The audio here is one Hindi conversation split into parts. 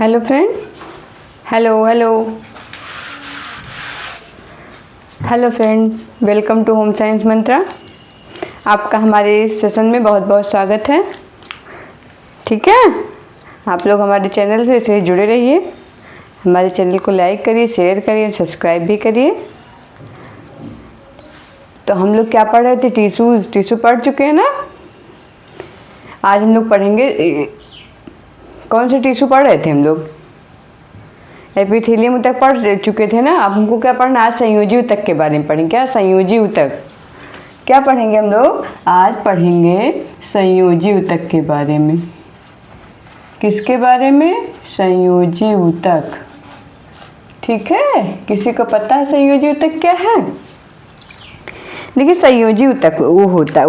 Hello friend. Hello hello hello friend, welcome to home science Mantra. आपका हमारे इस सेशन में बहुत बहुत स्वागत है। ठीक है, आप लोग हमारे चैनल से जुड़े रहिए। हमारे चैनल को लाइक करिए, शेयर करिए, सब्सक्राइब भी करिए। तो हम लोग क्या पढ़ रहे थे? टिश्यू पढ़ चुके हैं ना। आज हम लोग पढ़ेंगे, कौन से टिश्यू पढ़ रहे थे हम लोग? एपिथेलियम ऊतक पढ़ चुके थे ना। अब हमको क्या पढ़ना? आज संयोजी ऊतक के बारे में पढ़ेंगे। क्या संयोजी ऊतक? क्या पढ़ेंगे हम लोग? आज पढ़ेंगे संयोजी ऊतक के बारे में। किसके बारे में? संयोजी ऊतक। ठीक है, किसी को पता है संयोजी ऊतक क्या है? देखिए, संयोजी ऊतक वो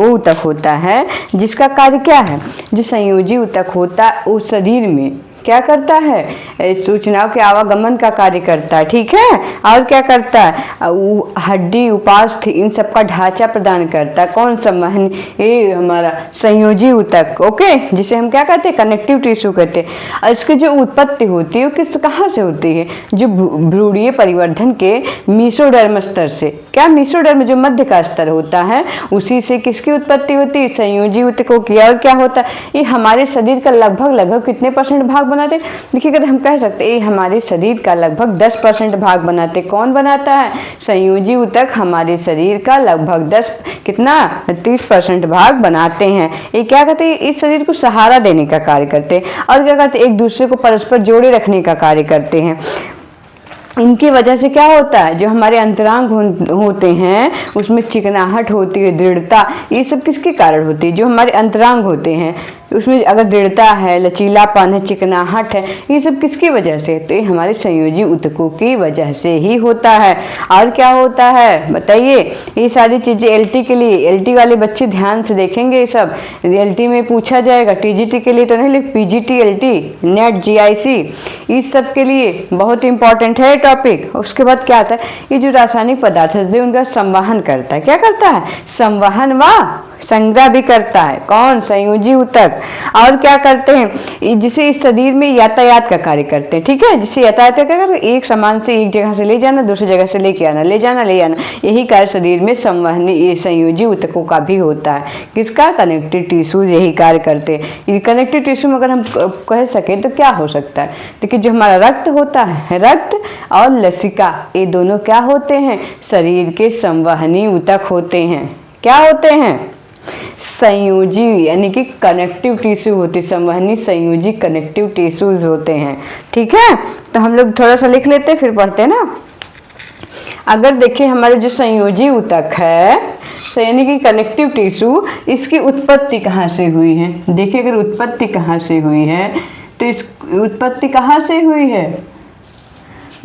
ऊतक होता है जिसका कार्य क्या है। जो संयोजी ऊतक होता है वो शरीर में क्या करता है? सूचनाओं के आवागमन का कार्य करता है। ठीक है, और क्या करता है? हड्डी, उपास्थि, इन सब का ढांचा प्रदान करता है। कौन संवहन? ये हमारा संयोजी ऊतक। ओके, जिसे हम क्या कहते हैं? कनेक्टिव टिश्यू कहते हैं। और इसकी जो उत्पत्ति होती है वो कहाँ से होती है? जो भ्रूणीय परिवर्धन के मीसोडर्म स्तर से। क्या? मीसोडर्म जो मध्य का स्तर होता है उसी से किसकी उत्पत्ति होती है? संयोजी ऊतकों की। और क्या होता है? ये हमारे शरीर का लगभग कितने % भाग बनाते? देखिए, अगर हम कह सकते हैं हमारे शरीर का लगभग 10% भाग बनाते। कौन बनाता है? संयोजी ऊतक हमारे शरीर का लगभग 30% भाग बनाते हैं। ये क्या करते हैं? इस शरीर को सहारा देने का कार्य करते हैं। और क्या करते हैं? एक दूसरे को परस्पर जोड़े रखने का कार्य करते हैं। इनकी वजह से क्या होता है? जो हमारे अंतरांग होते हैं उसमें चिकनाहट होती है, दृढ़ता, ये सब किसके कारण होती है? जो हमारे अंतरांग होते हैं उसमें अगर दृढ़ता है, लचीलापन है, चिकनाहट है, ये सब किसकी वजह से? तो ये हमारे संयोजी ऊतकों की वजह से ही होता है। और क्या होता है बताइए? ये सारी चीज़ें एलटी के लिए, एलटी वाले बच्चे ध्यान से देखेंगे। ये सब एलटी में पूछा जाएगा। टीजीटी के लिए तो नहीं, लेकिन पीजीटी, एलटी, नेट, जीआईसी, इस सब के लिए बहुत इंपॉर्टेंट है टॉपिक। उसके बाद क्या आता है? ये जो रासायनिक पदार्थ है उनका संवहन करता है। क्या करता है? संवहन व संग्रह भी करता है। कौन? संयोजी ऊतक। और क्या करते हैं? जिसे इस शरीर में यातायात का कार्य करते हैं। ठीक है, जिसे यातायात का कार्य, एक सामान से एक जगह से ले जाना, दूसरी जगह से लेके आना, ले जाना ले आना, यही कार्य शरीर में संवहनी ये संयोजी ऊतकों का भी होता है। किसका? कनेक्टिव टिश्यू यही कार्य करते हैं। कनेक्टिव टिश्यू में अगर हम कह सके तो क्या हो सकता है? देखिए, जो हमारा रक्त होता है, रक्त और लसिका, ये दोनों क्या होते हैं? शरीर के संवहनी ऊतक होते हैं। क्या होते हैं? संयोजी, यानी कि कनेक्टिव टिश्यू होते, संवहनी संयोजी कनेक्टिव टिश्यूज होते हैं। ठीक है, तो हम लोग थोड़ा सा लिख लेते हैं फिर पढ़ते हैं ना। अगर देखिए हमारे जो संयोजी ऊतक है, यानी कि कनेक्टिव टिश्यू, इसकी उत्पत्ति कहाँ से हुई है? देखिए, अगर उत्पत्ति कहाँ से हुई है तो इस उत्पत्ति कहाँ से हुई है?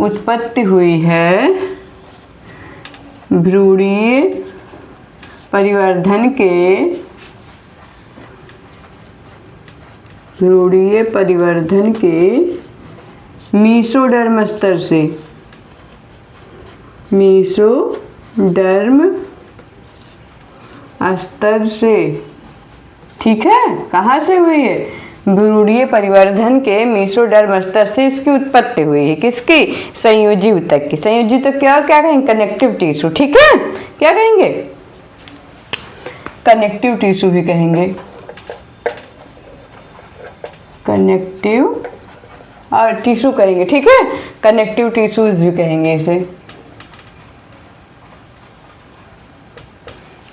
उत्पत्ति हुई है भ्रूणीय परिवर्धन के मीसोडर्म स्तर से। मीसोडर्म स्तर से। ठीक है, कहाँ से हुई है? भ्रूणीय परिवर्धन के मीसोडर्म स्तर से इसकी उत्पत्ति हुई है। किसकी? संयोजी ऊतक की। संयोजी ऊतक क्या कहेंगे? Connective tissue. ठीक है, क्या कहेंगे? कनेक्टिव टिश्यू भी कहेंगे। कनेक्टिव और टिश्यू कहेंगे। ठीक है, कनेक्टिव टिश्यूज भी कहेंगे इसे।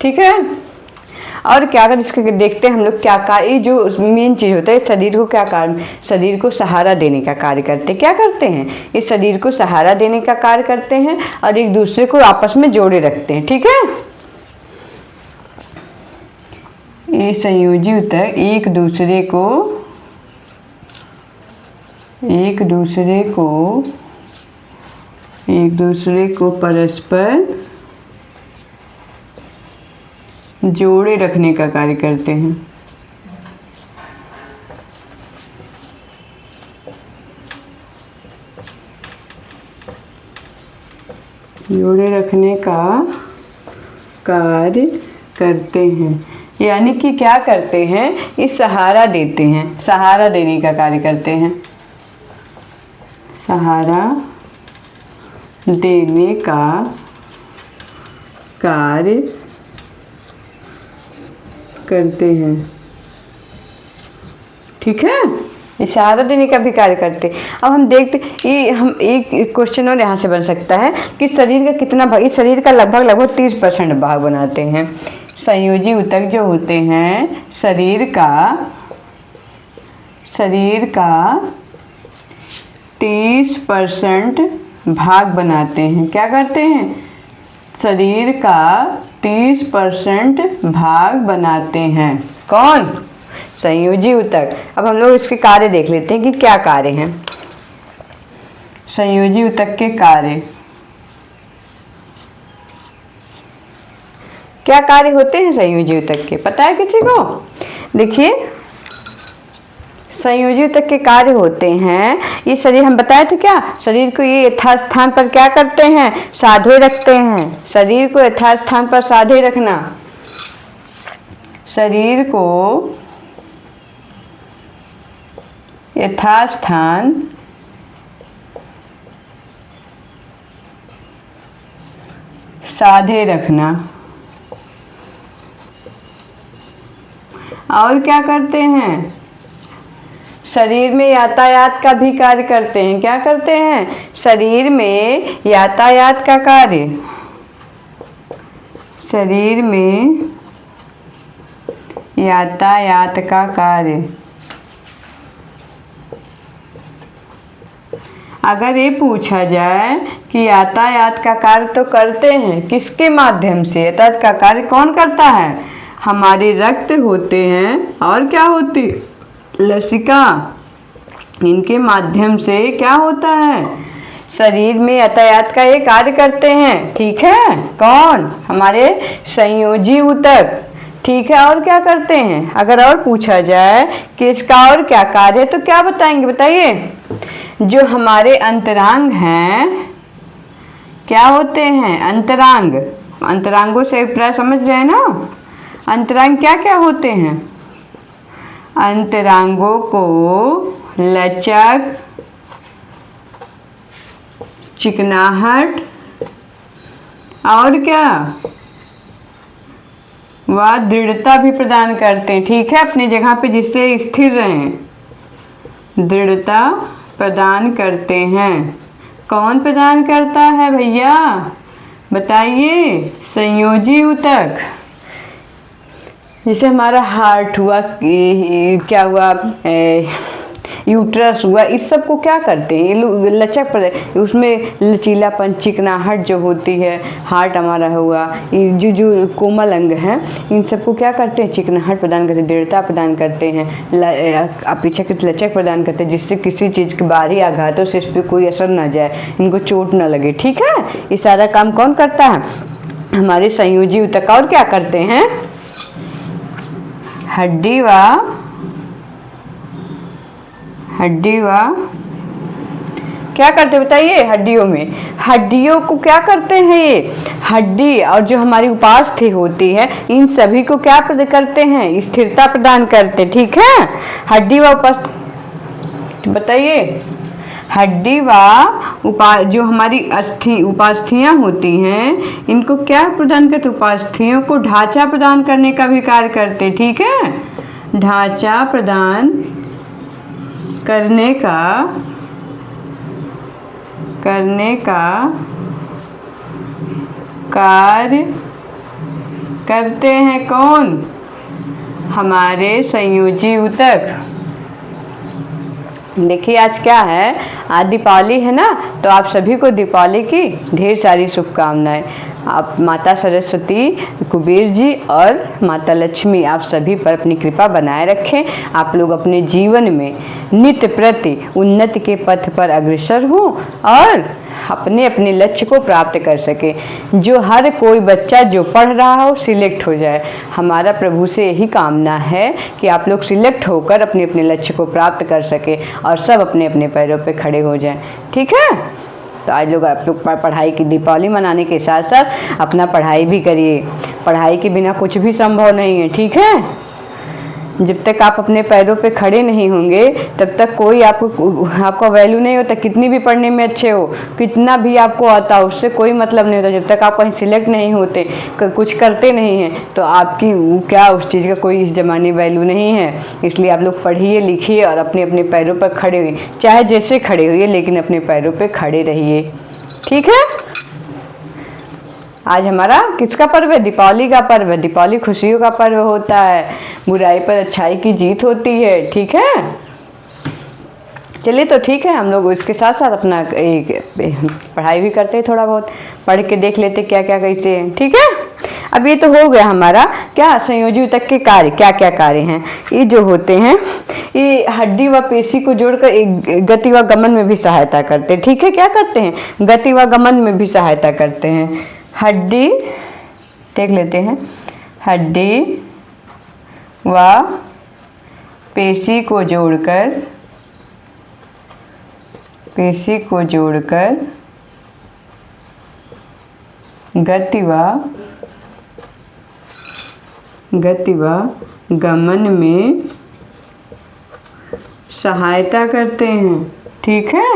ठीक है, और क्या अगर इसके देखते हैं हम लोग क्या कार्य, जो मेन चीज होता है शरीर को क्या कार्य? शरीर को सहारा देने का कार्य करते हैं। क्या करते हैं? ये शरीर को सहारा देने का कार्य करते हैं और एक दूसरे को आपस में जोड़े रखते हैं। ठीक है, ये संयोजी ऊतक एक दूसरे को परस्पर जोड़े रखने का कार्य करते हैं। जोड़े रखने का कार्य करते हैं। यानी कि क्या करते हैं? ये सहारा देते हैं, सहारा देने का कार्य करते हैं। सहारा देने का कार्य करते हैं। ठीक है, इशारा देने का भी कार्य करते। अब हम देखते ये हम एक क्वेश्चन और यहाँ से बन सकता है कि शरीर का कितना भाग, इस शरीर का लगभग 30% भाग बनाते हैं। संयोजी ऊतक जो होते हैं शरीर का 30% भाग बनाते हैं। क्या करते हैं? शरीर का 30% भाग बनाते हैं। कौन? संयोजी ऊतक। अब हम लोग इसके कार्य देख लेते हैं कि क्या कार्य हैं संयोजी ऊतक के कार्य। क्या कार्य होते हैं संयोजी ऊतक के, पता है किसी को? देखिए, संयोजी ऊतक के कार्य होते हैं, ये शरीर हम बताए थे क्या, शरीर को ये यथास्थान पर क्या करते हैं? साधे रखते हैं। शरीर को यथास्थान पर साधे रखना, शरीर को यथास्थान साधे रखना। और क्या करते हैं? शरीर में यातायात का भी कार्य करते हैं। क्या करते हैं? शरीर में यातायात का कार्य, शरीर में यातायात का कार्य। अगर ये पूछा जाए कि यातायात का कार्य तो करते हैं, किसके माध्यम से? यातायात का कार्य कौन करता है? हमारे रक्त होते हैं और क्या होती? लसिका। इनके माध्यम से क्या होता है? शरीर में यातायात का ये कार्य करते हैं। ठीक है, कौन? हमारे संयोजी ऊतक। ठीक है, और क्या करते हैं? अगर और पूछा जाए कि इसका और क्या कार्य है तो क्या बताएंगे? बताइए। जो हमारे अंतरांग हैं, क्या होते हैं? अंतरांग। अंतरांगों से प्राय समझ रहे हैं ना? अंतरांग क्या क्या होते हैं? अंतरांगों को लचक, चिकनाहट और क्या, वह दृढ़ता भी प्रदान करते हैं। ठीक है, अपनी जगह पे जिससे स्थिर रहें, दृढ़ता प्रदान करते हैं। कौन प्रदान करता है भैया? बताइए। संयोजी ऊतक। जैसे हमारा हार्ट हुआ, क्या हुआ, यूट्रस हुआ, इस सब को क्या करते हैं? ये लचक, उसमें लचीलापन, चिकनाहट जो होती है, हार्ट हमारा हुआ, ये जो कोमल अंग हैं, इन सबको क्या करते हैं? चिकनाहट प्रदान करते हैं, दृढ़ता प्रदान करते हैं, अपेक्षाकृत लचक प्रदान करते हैं, जिससे किसी चीज़ के बाहरी आघातों से इस पर कोई असर न जाए, इनको चोट न लगे। ठीक है, ये सारा काम कौन करता है? हमारे संयोजी ऊतक। और क्या करते हैं? हड्डी व क्या करते बताइए? हड्डियों में, हड्डियों को क्या करते हैं? ये हड्डी और जो हमारी उपास्थि होती है, इन सभी को क्या करते हैं? स्थिरता प्रदान करते। ठीक है, हड्डी व उपास्थि, बताइए। हड्डी व जो हमारी उपास्थियां होती हैं, इनको क्या प्रदान करते? उपास्थियों को ढांचा प्रदान करने का भी कार्य करते। ठीक है, ढांचा प्रदान करने का कार्य करते हैं। कौन? हमारे संयोजी ऊतक। देखिए, आज क्या है? आज दीपावली है ना, तो आप सभी को दीपावली की ढेर सारी शुभकामनाएं। आप माता सरस्वती, कुबेर जी और माता लक्ष्मी आप सभी पर अपनी कृपा बनाए रखें। आप लोग अपने जीवन में नित्य प्रति उन्नति के पथ पर अग्रसर हों और अपने अपने लक्ष्य को प्राप्त कर सके। जो हर कोई बच्चा जो पढ़ रहा हो सिलेक्ट हो जाए। हमारा प्रभु से यही कामना है कि आप लोग सिलेक्ट होकर अपने अपने लक्ष्य को प्राप्त कर सके और सब अपने अपने पैरों पे खड़े हो जाएं। ठीक है, तो आज लोग आप लोग पढ़ाई की, दीपावली मनाने के साथ साथ अपना पढ़ाई भी करिए। पढ़ाई के बिना कुछ भी संभव नहीं है। ठीक है, जब तक आप अपने पैरों पे खड़े नहीं होंगे तब तक कोई आपका वैल्यू नहीं होता। कितनी भी पढ़ने में अच्छे हो, कितना भी आपको आता हो, उससे कोई मतलब नहीं होता। जब तक आप कहीं सिलेक्ट नहीं होते, कुछ करते नहीं हैं, तो आपकी क्या उस चीज़ का कोई इस ज़माने वैल्यू नहीं है। इसलिए आप लोग पढ़िए लिखिए और अपने अपने पैरों पर खड़े हुए, चाहे जैसे खड़े होइए लेकिन अपने पैरों पर खड़े रहिए। ठीक है। आज हमारा किसका पर्व है? दीपावली का पर्व है। दीपावली खुशियों का पर्व होता है, बुराई पर अच्छाई की जीत होती है। ठीक है। चलिए तो ठीक है, हम लोग इसके साथ साथ अपना एक पढ़ाई भी करते हैं, थोड़ा बहुत पढ़ के देख लेते क्या क्या कैसे है। ठीक है। अब ये तो हो गया हमारा क्या संयोजी ऊतक के कार्य, क्या क्या कार्य हैं। ये जो होते हैं ये हड्डी व पेशी को जोड़कर एक गति व गमन में भी सहायता करते हैं। ठीक है। क्या करते हैं? गति व गमन में भी सहायता करते हैं। हड्डी देख लेते हैं, हड्डी व पेशी को जोड़कर गति व गमन में सहायता करते हैं। ठीक है।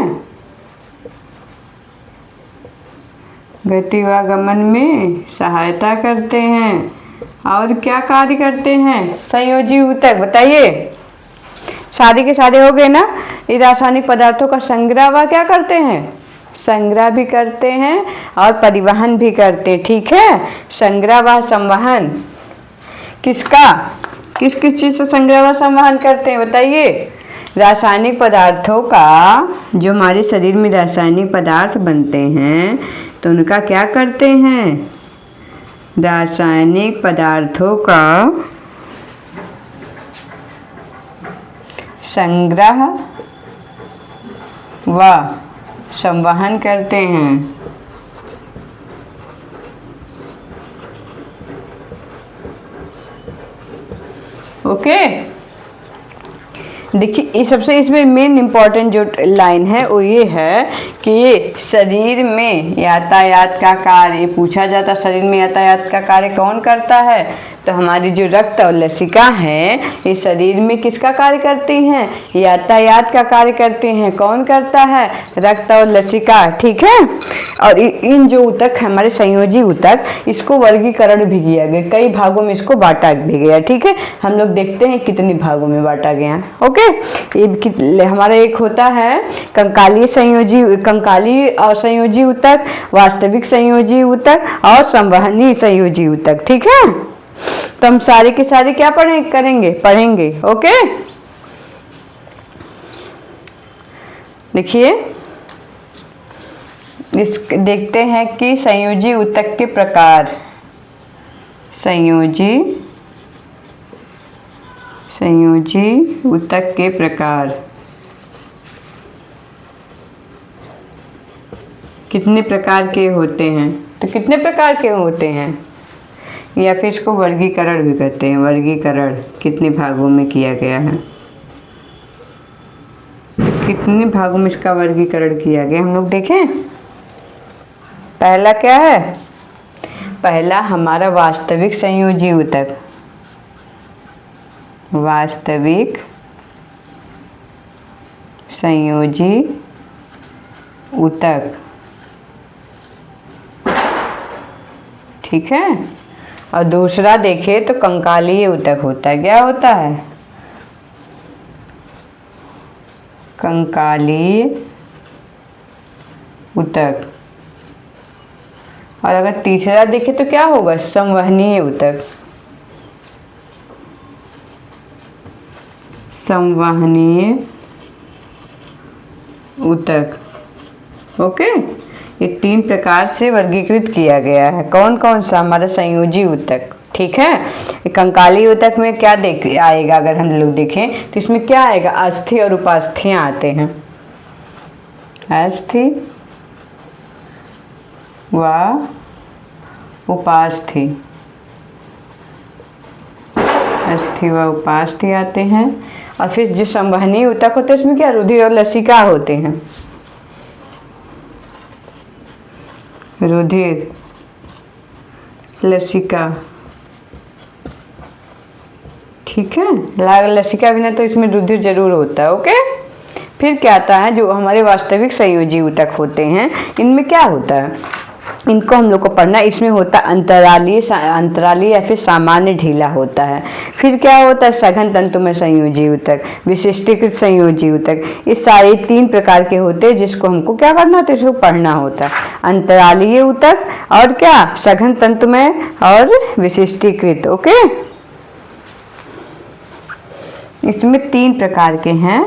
गति व गमन में सहायता करते हैं। और क्या कार्य करते हैं संयोजी ऊतक? बताइए। सारे के सारे हो गए ना। ये रासायनिक पदार्थों का संग्रह व क्या करते हैं? संग्रह भी करते हैं और परिवहन भी करते हैं। ठीक है। संग्रह व संवहन किसका, किस किस चीज़ से संग्रह व संवहन करते हैं? बताइए। रासायनिक पदार्थों का, जो हमारे शरीर में रासायनिक पदार्थ बनते हैं तो उनका क्या करते हैं? रासायनिक पदार्थों का संग्रह व संवहन करते हैं। ओके। देखिए ये सबसे इसमें मेन इम्पॉर्टेंट जो लाइन है वो ये है कि ये शरीर में यातायात का कार्य पूछा जाता। शरीर में यातायात का कार्य कौन करता है? तो हमारी जो रक्त और लसिका हैं ये शरीर में किसका कार्य करती हैं? यातायात का कार्य करती हैं। कौन करता है? रक्त और लसिका। ठीक है। और इन जो ऊतक है हमारे संयोजी ऊतक, इसको वर्गीकरण भी किया गया, कई भागों में इसको बांटा भी गया। ठीक है। हम लोग देखते हैं कितने भागों में बांटा गया। ओके। ये हमारा एक होता है कंकाली और संयोजी ऊतक, वास्तविक संयोजी ऊतक और संवहनी संयोजी ऊतक। ठीक है। तो हम सारे के सारे क्या पढ़ेंगे। ओके। देखिए देखते हैं कि संयोजी ऊतक के प्रकार। संयोजी ऊतक के प्रकार कितने प्रकार के होते हैं? तो कितने प्रकार के होते हैं, या फिर इसको वर्गीकरण भी करते हैं। वर्गीकरण कितने भागों में किया गया है? तो कितने भागों में इसका वर्गीकरण किया गया हम लोग देखें। पहला क्या है? पहला हमारा वास्तविक संयोजी ऊतक। वास्तविक संयोजी ऊतक। ठीक है। और दूसरा देखें तो कंकालीय ऊतक होता है। क्या होता है? कंकालीय ऊतक। और अगर तीसरा देखें तो क्या होगा? संवहनीय ऊतक। संवहनीय ऊतक। ओके। ये तीन प्रकार से वर्गीकृत किया गया है। कौन कौन सा? हमारा संयोजी ऊतक। ठीक है। कंकाली ऊतक में क्या आएगा? अगर हम लोग देखें तो इसमें क्या आएगा? अस्थि और उपास्थि आते हैं। अस्थि व उपास्थि। अस्थि व उपास्थि आते हैं। और फिर जो संवहनीय ऊतक होते हैं उसमें क्या? रुधिर और लसिका होते हैं। रुधिर, लसिका। ठीक है, लसिका बिना तो इसमें रुधिर जरूर होता है। ओके, फिर क्या आता है, जो हमारे वास्तविक संयोजी ऊतक होते हैं, इनमें क्या होता है, इनको हम लोग को पढ़ना। इसमें होता है अंतरालीय या फिर सामान्य ढीला होता है। फिर क्या होता है, सघन तंतुमय संयोजी ऊतक, विशिष्टीकृत संयोजी ऊतक। इस सारे 3 प्रकार के होते हैं जिसको हमको क्या करना होता है, इसको पढ़ना होता है। अंतरालीय ऊतक और क्या, सघन तंतुमय और विशिष्टीकृत। ओके, इसमें 3 प्रकार के हैं,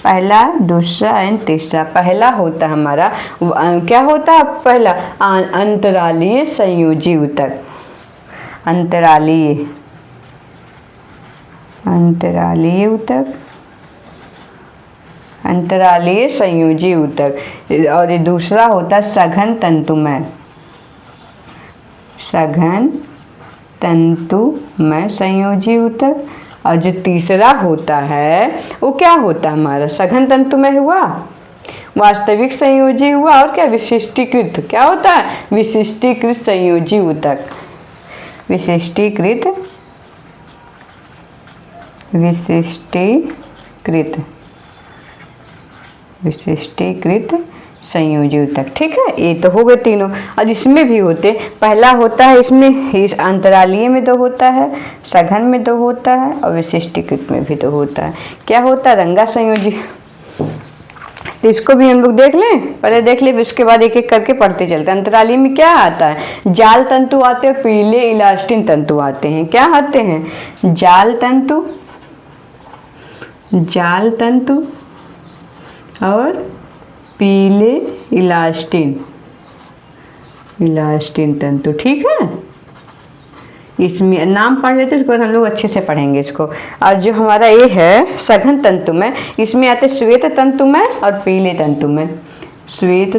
पहला, दूसरा एंड तीसरा। पहला होता है हमारा, क्या होता है पहला, अंतरालीय संयोजी ऊतक। अंतरालीय ऊतक, अंतरालीय संयोजी ऊतक। और ये दूसरा होता है सघन तंतुमय संयोजी ऊतक। और जो तीसरा होता है वो क्या होता है हमारा, सघन तंतुमय हुआ, वास्तविक संयोजी हुआ, और क्या, विशिष्टीकृत। क्या होता है, विशिष्टीकृत संयोजी ऊतक। विशिष्टीकृत संयोजी ऊतक। ठीक है, ये तो हो गए तीनों। और इसमें भी होते, पहला होता है इसमें, इस अंतरालीय में 2 होता है, सघन में 2 होता है, और विशिष्टीकृत में भी 2 होता है। क्या होता है, रंगा संयोजी। तो इसको भी हम लोग देख लें, पहले देख ले, उसके बाद एक एक करके पढ़ते चलते हैं। अंतरालीय में क्या आता है, जाल तंतु आते हैं, पीले इलास्टिन तंतु आते हैं। क्या आते हैं, जाल तंतु और पीले इलास्टिन तंतु। ठीक है, इसमें नाम पढ़ लेते हैं, उसके बाद हम लोग अच्छे से पढ़ेंगे इसको। और जो हमारा ये है सघन तंतुमय, इसमें आते श्वेत तंतुमय और पीले तंतुमय। श्वेत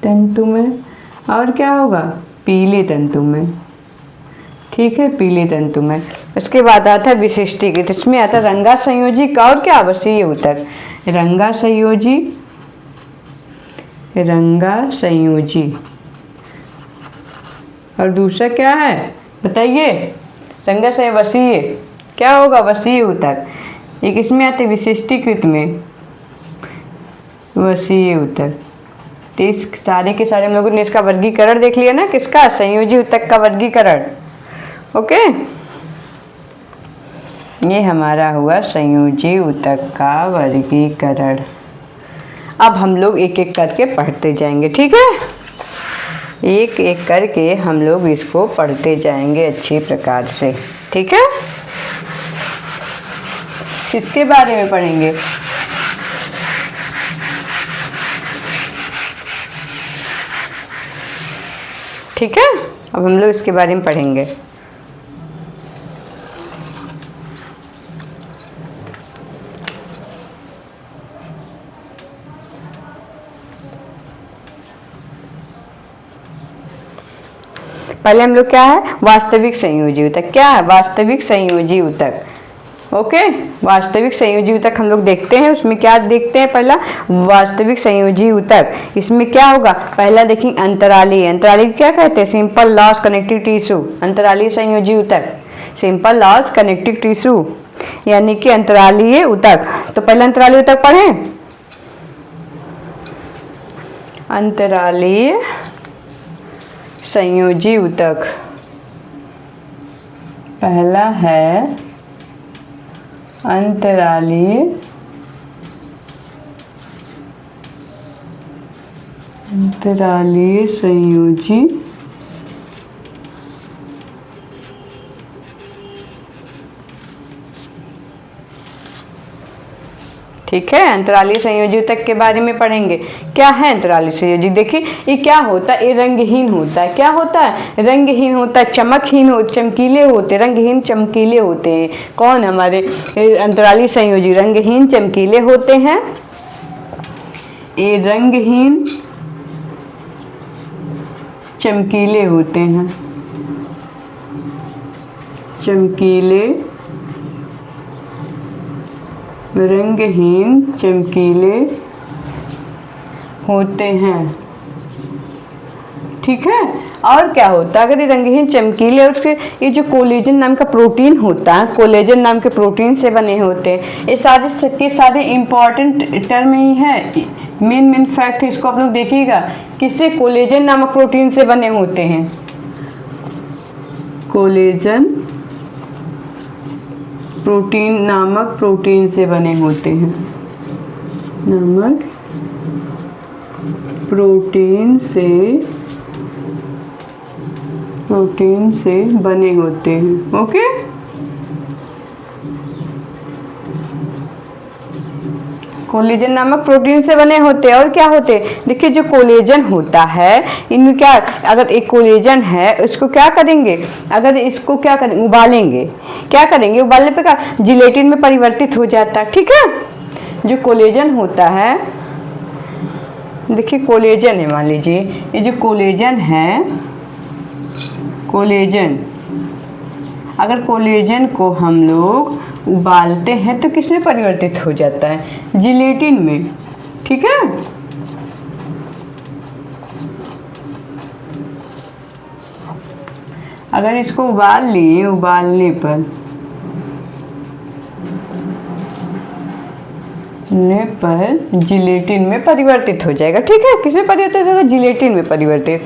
तंतुमय और क्या होगा, पीले तंतुमय। ठीक है, पीले तंतुमय। इसके बाद आता है विशिष्टीकृत, इसमें आता है रंगा संयोजी का और क्या, आवासीय ऊतक। रंगा संयोजी और दूसरा क्या है बताइए, रंगा संयोजी, क्या होगा, वसीय ऊतक। एक इसमें आते विशिष्टीकृत में वसीय ऊतक। तो इस सारे के सारे हम लोगों ने इसका वर्गीकरण देख लिया ना, किसका, संयोजी ऊतक का वर्गीकरण। ओके, ये हमारा हुआ संयोजी ऊतक का वर्गीकरण। अब हम लोग एक एक करके पढ़ते जाएंगे। ठीक है, एक एक करके हम लोग इसको पढ़ते जाएंगे अच्छी प्रकार से। ठीक है, किसके बारे में पढ़ेंगे, ठीक है, अब हम लोग इसके बारे में पढ़ेंगे। पहले हम लोग क्या है, वास्तविक संयोजी ऊतक। क्या है, वास्तविक संयोजी ऊतक। ओके, वास्तविक संयोजी ऊतक हम लोग देखते हैं। उसमें क्या देखते हैं, पहला वास्तविक संयोजी ऊतक। इसमें क्या होगा, पहला देखिए अंतरालीय। अंतरालीय क्या कहते हैं, सिंपल लॉस कनेक्टिव टिश्यू। अंतरालीय संयोजी ऊतक, सिंपल लॉस कनेक्टिव टिश्यू, यानी कि अंतरालीय ऊतक। तो पहले अंतरालीय ऊतक पढ़ें। अंतरालीय संयोजी ऊतक, पहला है अंतरालीय संयोजी ठीक है, अंतरालीय संयोजी ऊतक के बारे में पढ़ेंगे। क्या है अंतरालीय संयोजी, देखिए ये क्या होता है, ये रंगहीन होता है। क्या होता है, रंगहीन होता है, चमकीले होते, रंगहीन चमकीले होते हैं। कौन, हमारे अंतरालीय संयोजी रंगहीन चमकीले होते हैं। ये रंगहीन चमकीले होते हैं, चमकीले, रंगहीन चमकीले होते हैं। ठीक है। और क्या होता है, अगर ये रंगहीन चमकीले, उसके ये जो कोलेजन नाम का प्रोटीन होता है, कोलेजन नाम के प्रोटीन से बने होते हैं। ये सारे इंपॉर्टेंट टर्म ही है, मेन फैक्ट है, इसको आप लोग देखिएगा। किससे? कोलेजन नामक प्रोटीन से बने होते हैं। कोलेजन प्रोटीन नामक प्रोटीन से बने होते हैं, नामक प्रोटीन से बने होते हैं। ओके, कोलेजन नामक प्रोटीन से बने होते हैं। और क्या होते हैं, देखिए जो कोलेजन होता है, इनमें क्या, अगर एक कोलेजन है इसको क्या करेंगे, अगर इसको क्या करेंगे, उबालेंगे। क्या करेंगे, उबालने पे क्या, जिलेटिन में परिवर्तित हो जाता है। ठीक है, जो कोलेजन होता है, देखिए कोलेजन है, मान लीजिए ये जो कोलेजन है, कोलेजन, अगर कोलेजन को हम लोग उबालते हैं तो किसमें परिवर्तित हो जाता है, जिलेटिन में। ठीक है, अगर इसको उबाल लिए, उबालने पर जिलेटिन में परिवर्तित हो जाएगा। ठीक है, किसमें परिवर्तित होगा, जिलेटिन में परिवर्तित।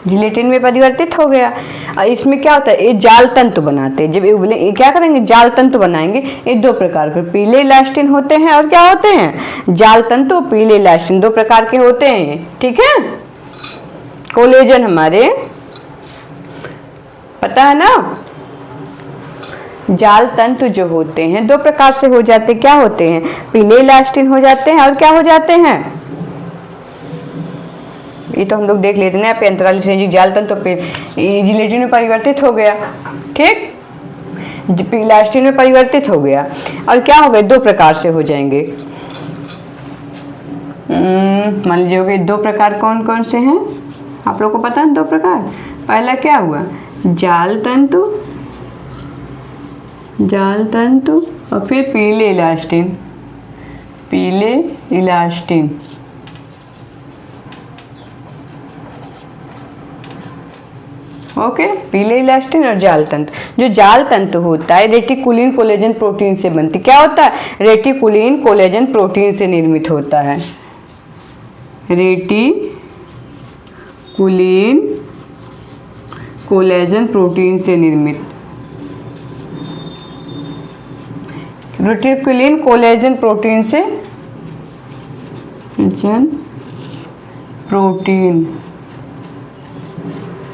जिलेटिन में परिवर्तित हो गया। और इसमें क्या होता है, ये जाल तंतु बनाते हैं। जब ये क्या करेंगे, जाल तंतु बनाएंगे। ये दो प्रकार के पीले इलास्टिन होते हैं, और क्या होते हैं, जाल तंतु, पीले इलास्टिन, दो प्रकार के होते हैं। ठीक है, कोलेजन हमारे पता है ना, जाल तंतु जो होते हैं दो प्रकार से हो जाते हैं। क्या होते हैं, पीले इलास्टिन हो जाते हैं, और क्या हो जाते हैं, ये तो हम लोग देख लेते हैं ना, अंतराली संयोजी जाल तंतु जिलेटिन में परिवर्तित हो गया। ठीक, इलास्टिन में परिवर्तित हो गया। और क्या हो गए, दो प्रकार से हो जाएंगे। मान लीजिए हो गए दो प्रकार, कौन कौन से हैं आप लोग को पता है, दो प्रकार। पहला क्या हुआ, जाल तंतु, जाल तंतु, और फिर पीले इलास्टिन, पीले इलास्टिन। ओके, पीले इलास्टिन और जाल तंतु। जो जाल तंतु होता है रेटिकुलिन कोलेजन प्रोटीन से बनती। क्या होता है, रेटिकुलिन कोलेजन प्रोटीन से निर्मित होता है। रेटिकुलिन कोलेजन प्रोटीन से निर्मित, रेटिकुलिन कोलेजन प्रोटीन से,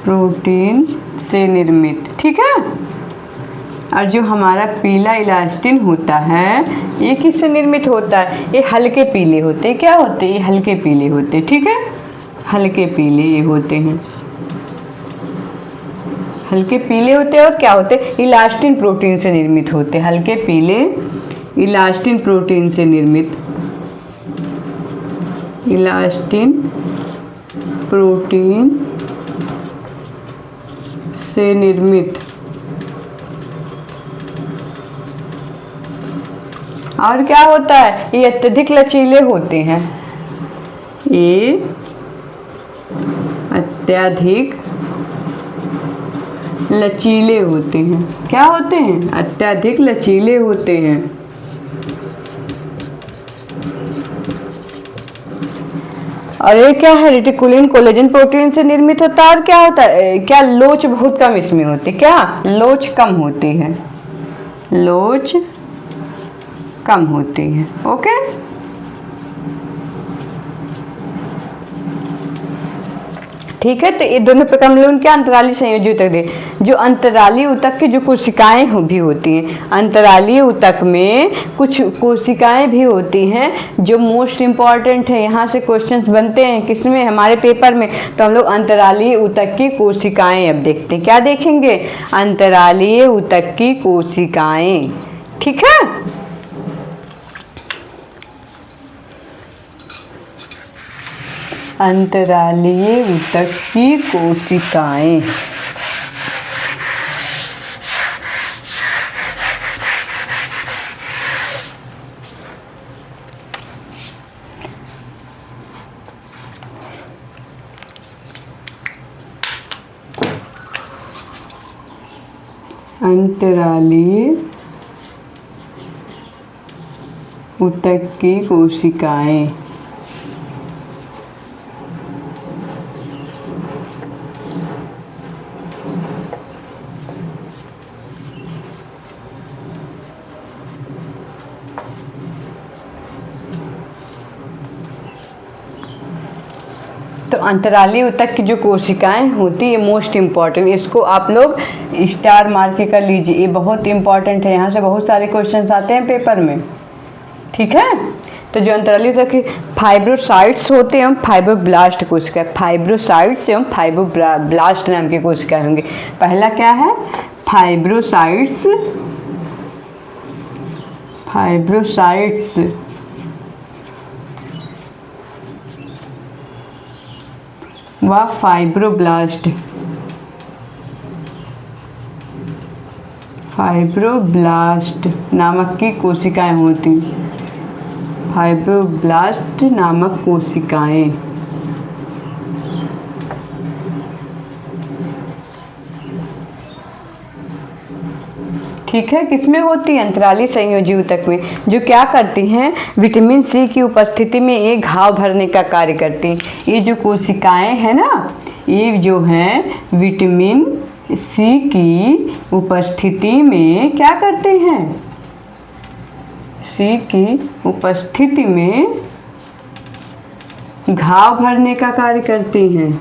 प्रोटीन से निर्मित। ठीक है, और जो हमारा पीला इलास्टिन होता है, ये किससे निर्मित होता है, ये हल्के पीले होते हैं। क्या होते हैं, ये हल्के पीले होते हैं। ठीक है, हल्के पीले ये होते हैं, हल्के पीले होते हैं। और क्या होते हैं, इलास्टिन प्रोटीन से निर्मित होते हैं। हल्के पीले इलास्टिन प्रोटीन से निर्मित, इलास्टिन प्रोटीन से निर्मित। और क्या होता है, ये अत्यधिक लचीले होते हैं, ये अत्यधिक लचीले होते हैं। क्या होते हैं, अत्यधिक लचीले होते हैं। और ये क्या है, रेटिकुलिन कोलेजन प्रोटीन से निर्मित होता है। और क्या होता है, क्या लोच बहुत कम इसमें होती है, क्या लोच कम होती है, लोच कम होती है। ओके, ठीक है, तो ये दोनों प्रकार मिले उनके अंतराली संयोजी ऊतक दे। जो अंतराली ऊतक की जो कोशिकाएं भी होती हैं, अंतराली ऊतक में कुछ कोशिकाएं भी होती हैं जो मोस्ट इम्पॉर्टेंट है। यहाँ से क्वेश्चंस बनते हैं किसमें, हमारे पेपर में। तो हम लोग अंतराली ऊतक की कोशिकाएं अब देखते हैं। क्या देखेंगे, अंतराली ऊतक की कोशिकाएं। ठीक है, अंतरालीय ऊतक की कोशिकाएं। अंतरालीय ऊतक की कोशिकाएं। तो अंतरालीय ऊतक की जो कोशिकाएं होती है मोस्ट इम्पॉर्टेंट, इसको आप लोग स्टार मार्क के कर लीजिए, ये बहुत इंपॉर्टेंट है, यहाँ से बहुत सारे क्वेश्चंस आते हैं पेपर में। ठीक है, तो जो अंतरालीय ऊतक की फाइब्रोसाइट्स होते हैं एवं फाइब्रोब्लास्ट कोशिका, फाइब्रोसाइट्स एवं फाइब्रोब्लास्ट नाम की कोशिकाएं होंगी। पहला क्या है? फाइब्रोसाइट्स, फाइब्रोसाइट्स व फाइब्रोब्लास्ट, फाइब्रोब्लास्ट नामक की कोशिकाएं होती, फाइब्रोब्लास्ट नामक कोशिकाएं। ठीक है, किसमें होती है? अंतरालीय संयोजी ऊतक में, जो क्या करती हैं? विटामिन सी की उपस्थिति में एक घाव भरने का कार्य करती हैं। ये जो कोशिकाएं हैं ना, ये जो हैं विटामिन सी की उपस्थिति में क्या करते हैं? सी की उपस्थिति में घाव भरने का कार्य करती हैं,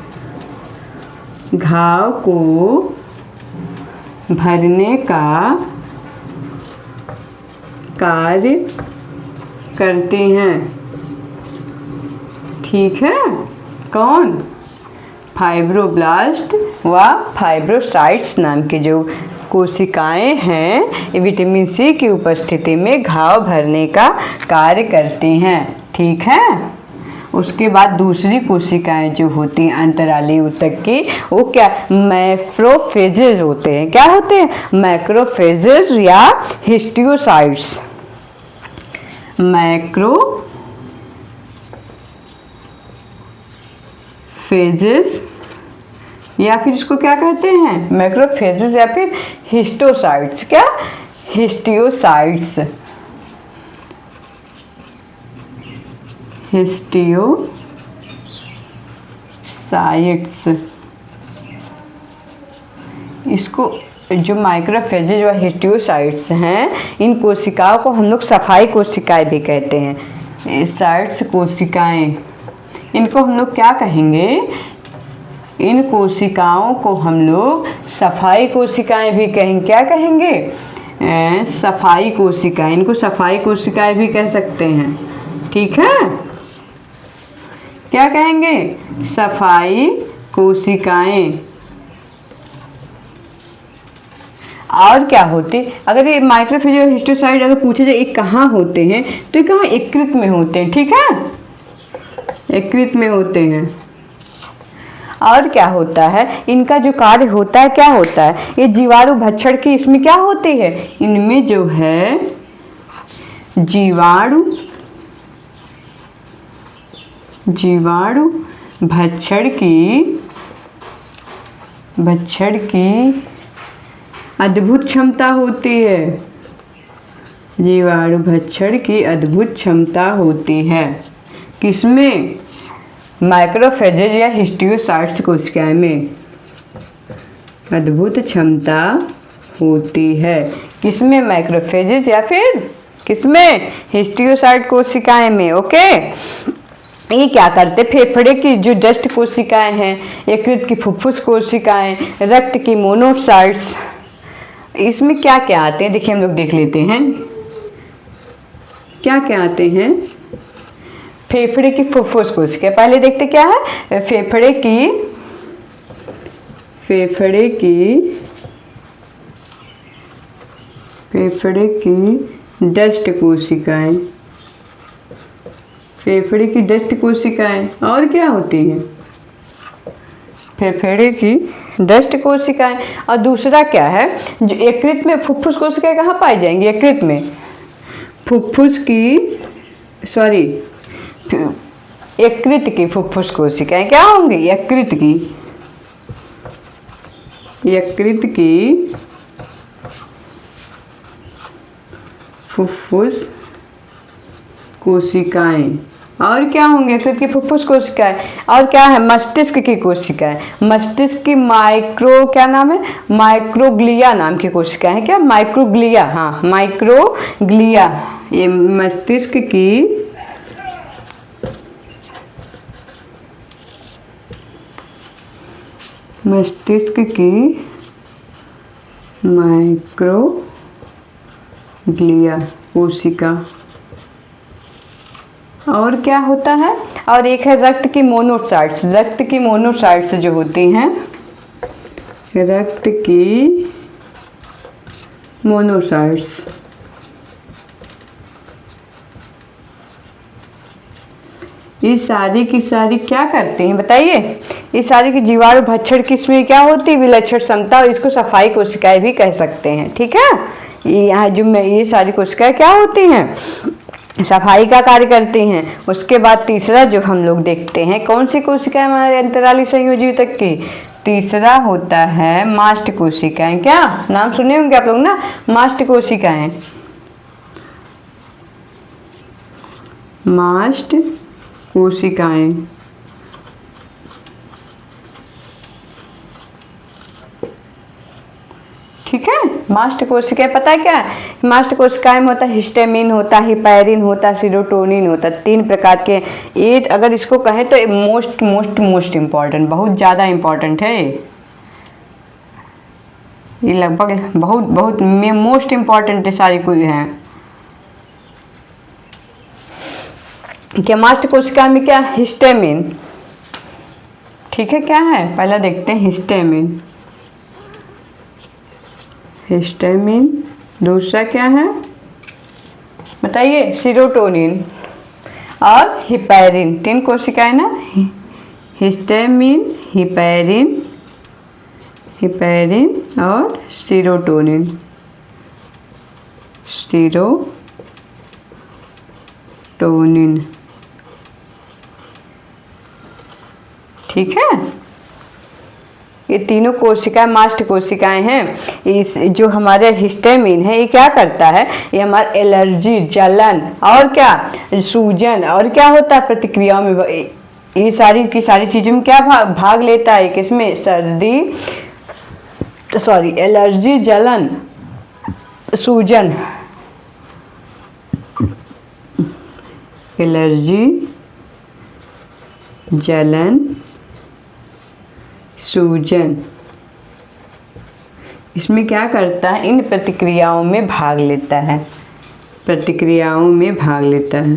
घाव को भरने का कार्य करते हैं। ठीक है, कौन? फाइब्रोब्लास्ट व फाइब्रोसाइट्स नाम के जो कोशिकाएं हैं, ये विटामिन सी की उपस्थिति में घाव भरने का कार्य करती हैं। ठीक है, उसके बाद दूसरी कोशिकाएं जो होती हैं अंतरालीय ऊतक की, वो क्या? मैक्रोफेजेज होते हैं। क्या होते हैं? मैक्रोफेजेज या हिस्टियोसाइट्स। मैक्रोफेजेस या फिर इसको क्या कहते हैं? मैक्रोफेजेस या फिर हिस्टोसाइट्स। क्या? Histiocytes, histiocytes. इसको जो माइक्रोफेजेज व हिस्टियोसाइट्स हैं, इन कोशिकाओं को हम लोग सफाई कोशिकाएं भी कहते हैं। साइट्स कोशिकाएं, इनको हम लोग क्या कहेंगे? इन कोशिकाओं को हम लोग सफाई कोशिकाएं भी कहेंगे। क्या कहेंगे? सफाई कोशिकाएं, इनको सफाई कोशिकाएं भी कह सकते हैं। ठीक है, क्या कहेंगे? सफाई कोशिकाएं। और क्या होते? अगर ये माइक्रोफेज और हिस्टोसाइट अगर पूछे जाए ये कहाँ होते हैं, तो ये कहाँ? यकृत में होते हैं। ठीक है, यकृत में होते हैं। और क्या होता है? इनका जो कार्य होता है, क्या होता है? ये जीवाणु भक्षण की इसमें क्या होती है? इनमें जो है जीवाणु भक्षण की अद्भुत क्षमता होती है। जीवाणु भक्षण की अद्भुत क्षमता होती है। किसमें? माइक्रोफेजेज या हिस्टियोसाइट्स कोशिकाएं में अद्भुत क्षमता होती है। किसमें? माइक्रोफेजेज या फिर किसमें? हिस्टियोसाइट कोशिकाएं में। ओके, ये क्या करते? फेफड़े की जो डस्ट कोशिकाएं हैं, यकृत की फुफ्फुस कोशिकाएं, रक्त की मोनोसाइट्स, इसमें क्या क्या आते हैं? देखिए हम लोग देख लेते हैं क्या क्या आते हैं। फेफड़े की फुफ्फुस कोशिका, पहले देखते क्या है? फेफड़े की डस्ट कोशिकाएं, फेफड़े की डस्ट कोशिकाएं। और क्या होती है? फेफड़े की डस्ट कोशिकाएं। और दूसरा क्या है? जो यकृत में फुफ्फुस कोशिकाएं कहाँ पाई जाएंगी? यकृत में यकृत की फुफ्फुस कोशिकाएं क्या होंगी? यकृत की फुफ्फुस कोशिकाएं। और क्या होंगे फिर की फुफ्फुस कोशिकाएं। और क्या है, मस्तिष्क की कोशिकाएं। मस्तिष्क की माइक्रो, क्या नाम है, माइक्रोग्लिया नाम की कोशिकाएं हैं। क्या, माइक्रोग्लिया, हाँ माइक्रोग्लिया। ये मस्तिष्क की माइक्रोग्लिया कोशिका। और क्या होता है, और एक है रक्त की मोनोसाइट्स। रक्त की मोनोसाइट्स जो होती हैं, रक्त की मोनोसाइट्स, ये सारी की सारी क्या करती हैं बताइए। ये सारी की जीवाणु भक्षण की इसमें क्या होती है, विलक्षण क्षमता, और इसको सफाई कोशिकाएं भी कह सकते हैं। ठीक है, यहाँ जो ये सारी कोशिकाएं क्या होती हैं, सफाई का कार्य करती हैं। उसके बाद तीसरा जो हम लोग देखते हैं, कौन सी कोशिकाएं हमारे अंतराली संयोजी ऊतक की, तीसरा होता है मास्ट कोशिकाएं। क्या नाम सुने होंगे आप लोग ना, मास्ट कोशिकाएं। मास्ट कोशिकाएं, ठीक है। मास्ट कोशिकाएं पता है क्या है, मास्ट कोशिकाएं में होता है हिस्टामिन, होता है हिपैरिन, होता है सीरोटोनिन, होता है। 3 प्रकार के। ये अगर इसको कहें तो मोस्ट मोस्ट मोस्ट इम्पॉर्टेंट, बहुत ज़्यादा इम्पॉर्टेंट है ये लगभग बहुत बहुत मोस्ट इम्पॉर्टेंट सारी कोई हैं। क्या मास्ट कोशिका में क्या, हिस्टामिन, ठीक है। क्या है, पहला देखते हैं हिस्टामिन। हिस्टामिन, दूसरा क्या है बताइए, सीरोटोनिन और हिपैरिन। 3 कोशिकाएं ना, हिस्टामिन, हिपैरिन, हिपैरिन और सीरोटोनिन, सीरोटोनिन, ठीक है। ये तीनों कोशिकाएं मास्ट कोशिकाएं हैं। इस जो हमारे हिस्टामिन है, ये क्या करता है, ये हमारा एलर्जी, जलन और क्या, सूजन और क्या होता है, प्रतिक्रियाओं में। ये सारी की सारी चीजों में क्या भाग लेता है, किसमें, सर्दी, सॉरी, एलर्जी, जलन, सूजन, एलर्जी, जलन, सूजन, इसमें क्या करता है, इन प्रतिक्रियाओं में भाग लेता है, प्रतिक्रियाओं में भाग लेता है।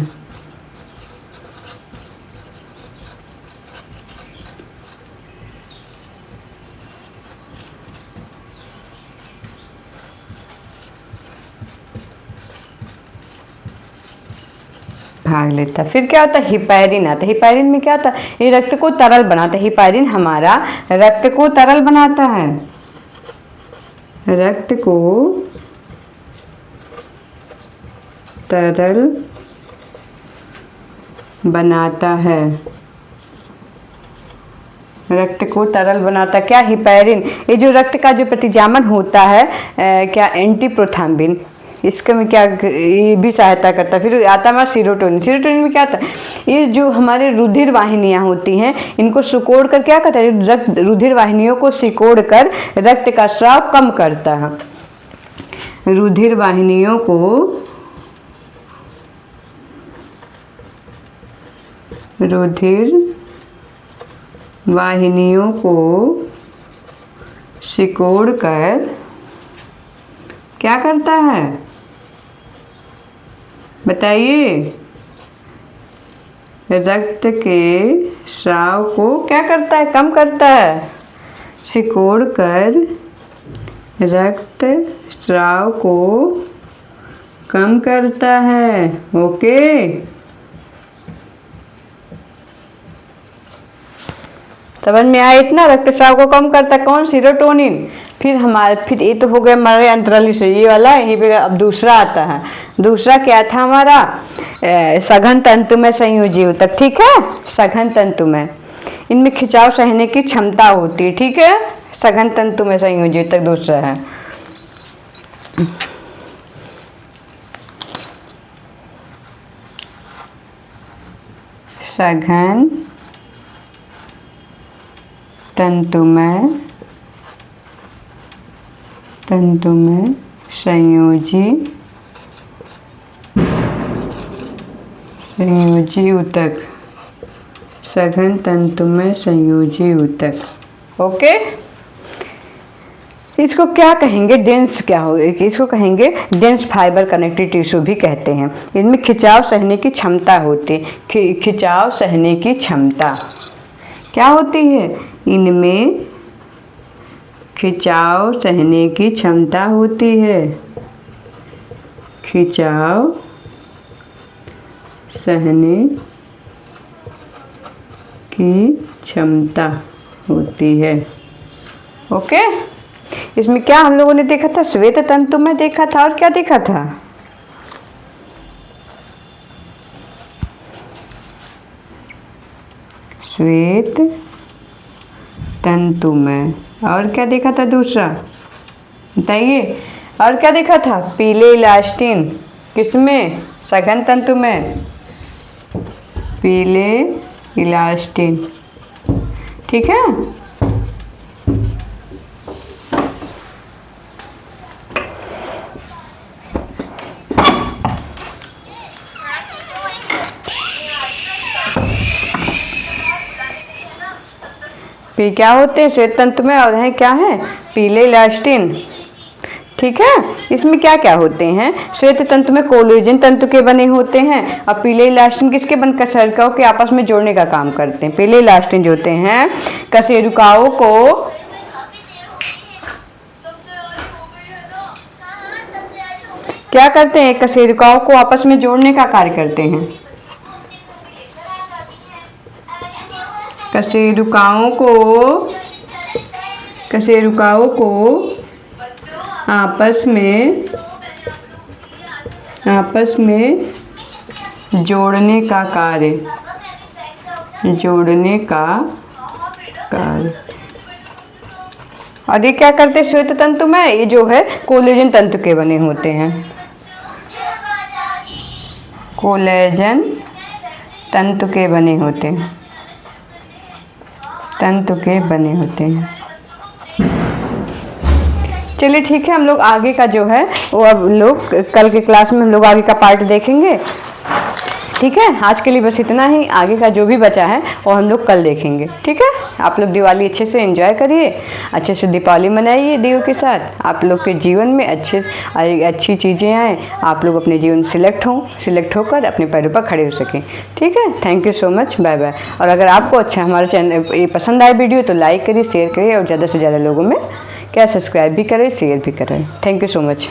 भाग लेता है। फिर क्या होता है, हिपैरिन आता है। हिपैरिन में क्या होता है, ये रक्त को तरल बनाता है। हिपैरिन हमारा रक्त को तरल बनाता है, रक्त को तरल बनाता है, रक्त को तरल बनाता क्या, हिपैरिन। ये जो रक्त का जो प्रतिजामन होता है, क्या, एंटीप्रोथ्रोम्बिन, इसके में क्या, ये भी सहायता करता है। फिर आता है सीरोटोनिन। सीरोटोनिन में क्या आता है, ये जो हमारे रुधिर वाहिनियाँ होती हैं, इनको सिकोड़ कर क्या करता है, रक्त रुधिर वाहिनियों को सिकोड़ कर रक्त का स्राव कम करता है। रुधिर वाहिनियों को सिकोड़ कर क्या करता है बताइए, रक्त के स्राव को क्या करता है, कम करता है। सिकोड़ कर रक्त स्राव को कम करता है। ओके, समझ में आया इतना, रक्तस्राव को कम करता है कौन, सीरोटोनिन। फिर ये तो हो गया हमारे अंतराली से ये वाला, यही पे अब दूसरा आता है। दूसरा क्या था हमारा, सघन तंतु में संयोजी ऊतक, ठीक है। सघन तंतु में इनमें खिंचाव सहने की क्षमता होती है, ठीक है। सघन तंतु में संयोजी ऊतक दूसरा है। सघन तंतुमय संयोजी ऊतक, सघन तंतुमय संयोजी ऊतक। ओके, इसको क्या कहेंगे, डेंस क्या हो, इसको कहेंगे डेंस फाइबर कनेक्टिव टिश्यू भी कहते हैं। इनमें खिंचाव सहने की क्षमता होती है, खिंचाव सहने की क्षमता क्या होती है, इनमें खिंचाव सहने की क्षमता होती है, खिंचाव सहने की क्षमता होती है। ओके, इसमें क्या हम लोगों ने देखा था, श्वेत तंतु में देखा था, और क्या देखा था, श्वेत तंतु में, और क्या देखा था दूसरा बताइए, और क्या देखा था, पीले इलास्टिन, किसमें, सघन तंतु में, पीले इलास्टिन। ठीक है, क्या होते हैं श्वेत तंतु में, और हैं क्या है, पीले इलास्टिन। ठीक है, इसमें क्या क्या होते हैं, श्वेत तंतु में कोलेजन तंतु के बने होते हैं, और पीले इलास्टिन किसके बनकर, शर्कराओं के आपस में जोड़ने का काम करते हैं। पीले इलास्टिन जो होते हैं कशेरुकाओं को क्या करते हैं, कशेरुकाओं को आपस में जोड़ने का कार्य करते हैं, कशेरुकाओं को आपस में जोड़ने का कार्य, और ये क्या करते हैं श्वेत तंतु में, ये जो है कोलेजन तंतु के बने होते हैं, कोलेजन तंतु के बने होते हैं, चलिए ठीक है, हम लोग आगे का जो है वो अब लोग कल के क्लास में हम लोग आगे का पार्ट देखेंगे। ठीक है, आज के लिए बस इतना ही, आगे का जो भी बचा है वो हम लोग कल देखेंगे। ठीक है, आप लोग दिवाली अच्छे से एंजॉय करिए, अच्छे से दीपावली मनाइए दीयों के साथ, आप लोग के जीवन में अच्छी चीज़ें आएँ, आप लोग अपने जीवन सिलेक्ट होकर अपने पैरों पर खड़े हो सकें। ठीक है, thank you so much, bye bye. और अगर आपको अच्छा हमारा चैनल ये पसंद आए वीडियो तो लाइक करिए, शेयर करिए, और ज़्यादा से ज़्यादा लोगों में क्या सब्सक्राइब भी करें, शेयर भी करें। Thank you so much.